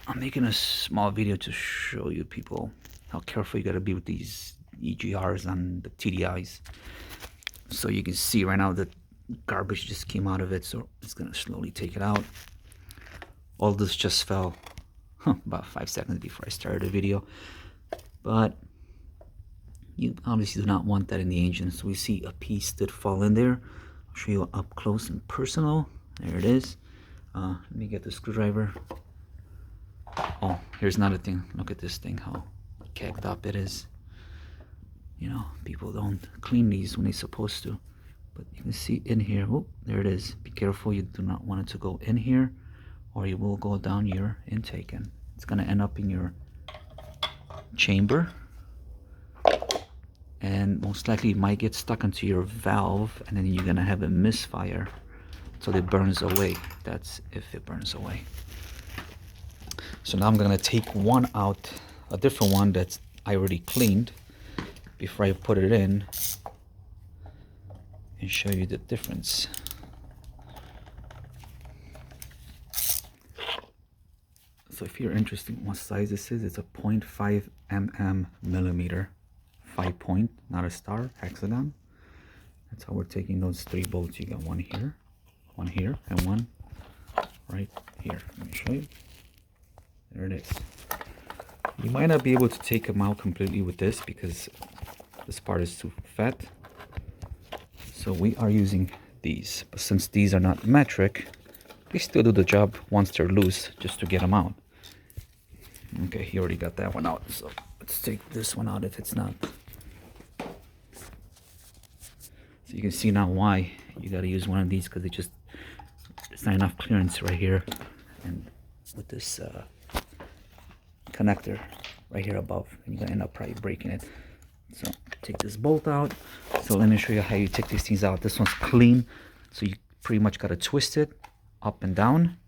I'm making a small video to show you people how careful you gotta be with these EGRs and the TDIs. So you can see right now that garbage just came out of it, so it's gonna slowly take it out. All this just fell about 5 seconds before I started the video, but you obviously do not want that in the engine. So we see a piece that fall in there. I'll show you up close and personal. There it is. Let me get the screwdriver. Oh, here's another thing. Look at this thing, how cagged up it is. You know, people don't clean these when they're supposed to. But you can see in here, oh, there it is. Be careful, you do not want it to go in here, or you will go down your intake, and it's gonna end up in your chamber. And most likely it might get stuck into your valve, and then you're gonna have a misfire so it burns away. That's if it burns away. So now I'm gonna take one out, a different one that I already cleaned before I put it in, and show you the difference. So if you're interested in what size this is, it's a 0.5 millimeter, 5 point, not a star, hexagon. That's how we're taking those 3 bolts. You got one here, and one right here. Let me show you. There it is. You might not be able to take them out completely with this because this part is too fat. So we are using these. But since these are not metric, they still do the job once they're loose, just to get them out. Okay, he already got that one out. So let's take this one out if it's not. So you can see now why you got to use one of these, because there's not enough clearance right here, and with this connector right here above, and you're gonna end up probably breaking it. So take this bolt out. So let me show you how you take these things out. This one's clean, so you pretty much got to twist it up and down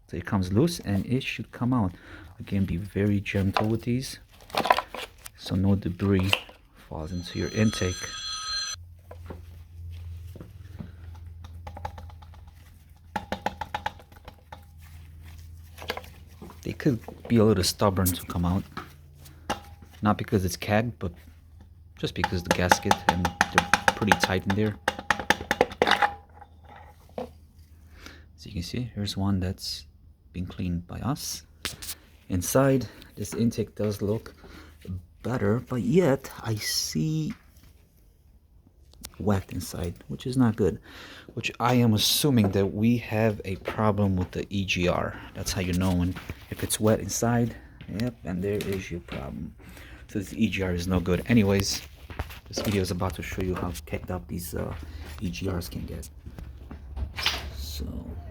so it comes loose, and it should come out. Again, be very gentle with these so no debris falls into your intake. They could be a little stubborn to come out, not because it's cagged, but just because the gasket, and they're pretty tight in there. So you can see here's one that's been cleaned by us. Inside, this intake does look better, but yet I see wet inside, which is not good, which I am assuming that we have a problem with the EGR. That's how you know when, if it's wet inside. Yep, and there is your problem. So this EGR is no good. Anyways, this video is about to show you how kicked up these EGRs can get. So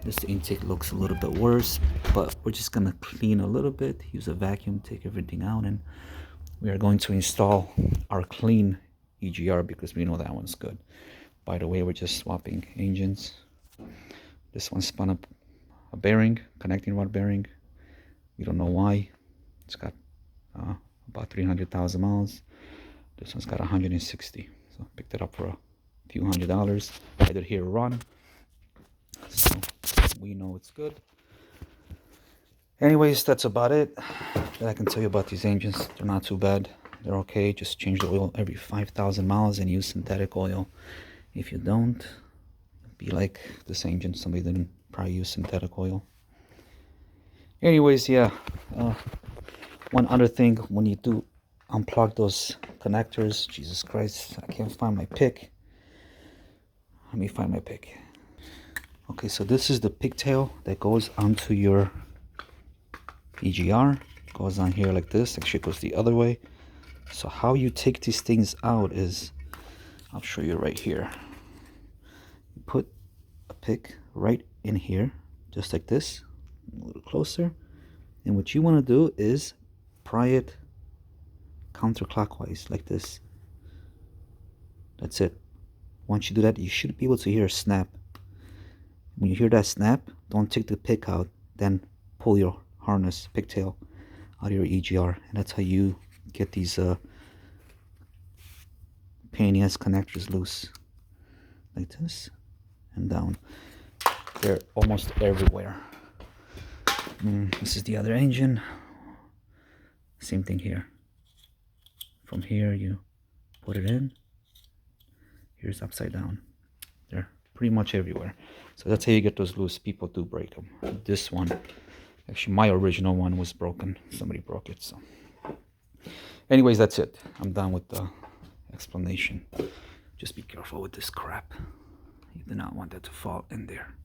this intake looks a little bit worse, but we're just gonna clean a little bit, use a vacuum, take everything out, and we are going to install our clean EGR because we know that one's good. By the way, we're just swapping engines. This one spun up a bearing, connecting rod bearing. We don't know why. It's got about 300,000 miles. This one's got 160. So I picked it up for a few $100. I did hear a run, so we know it's good. Anyways, that's about it that I can tell you about these engines. They're not too bad. They're okay. Just change the oil every 5,000 miles and use synthetic oil. If you don't, be like this engine. Somebody didn't probably use synthetic oil. Anyways, yeah. One other thing, when you do unplug those connectors, Jesus Christ, I can't find my pick. Let me find my pick. Okay, so this is the pigtail that goes onto your EGR. Goes on here like this. Actually, it goes the other way. So how you take these things out is, I'll show you right here. You put a pick right in here, just like this, a little closer. And what you want to do is pry it counterclockwise like this. That's it. Once you do that, you should be able to hear a snap. When you hear that snap, don't take the pick out, then pull your harness pigtail out of your EGR, and that's how you get these pain in the ass connectors loose, like this and down. They're almost everywhere. This is the other engine. Same thing here. From here you put it in. Here's upside down. They're pretty much everywhere. So that's how you get those loose. People do break them. This one, actually my original one was broken. Somebody broke it. So anyways, that's it. I'm done with the explanation. Just be careful with this crap. You do not want that to fall in there.